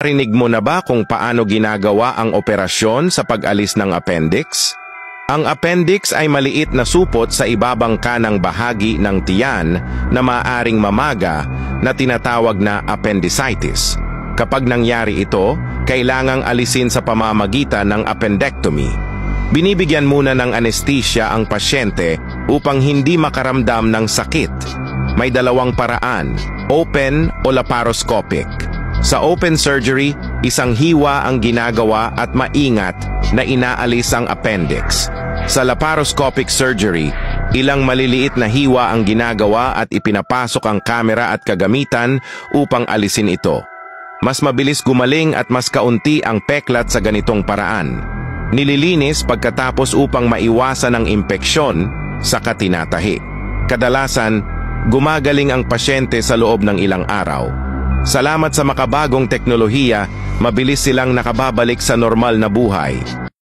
Rinig mo na ba kung paano ginagawa ang operasyon sa pag-alis ng appendix? Ang appendix ay maliit na supot sa ibabang kanang bahagi ng tiyan na maaaring mamaga na tinatawag na appendicitis. Kapag nangyari ito, kailangang alisin sa pamamagitan ng appendectomy. Binibigyan muna ng anesthesia ang pasyente upang hindi makaramdam ng sakit. May dalawang paraan, open o laparoscopic. Sa open surgery, isang hiwa ang ginagawa at maingat na inaalis ang appendix. Sa laparoscopic surgery, ilang maliliit na hiwa ang ginagawa at ipinapasok ang kamera at kagamitan upang alisin ito. Mas mabilis gumaling at mas kaunti ang peklat sa ganitong paraan. Nililinis pagkatapos upang maiwasan ang impeksyon sa tinatahi. Kadalasan, gumagaling ang pasyente sa loob ng ilang araw. Salamat sa makabagong teknolohiya, mabilis silang nakababalik sa normal na buhay.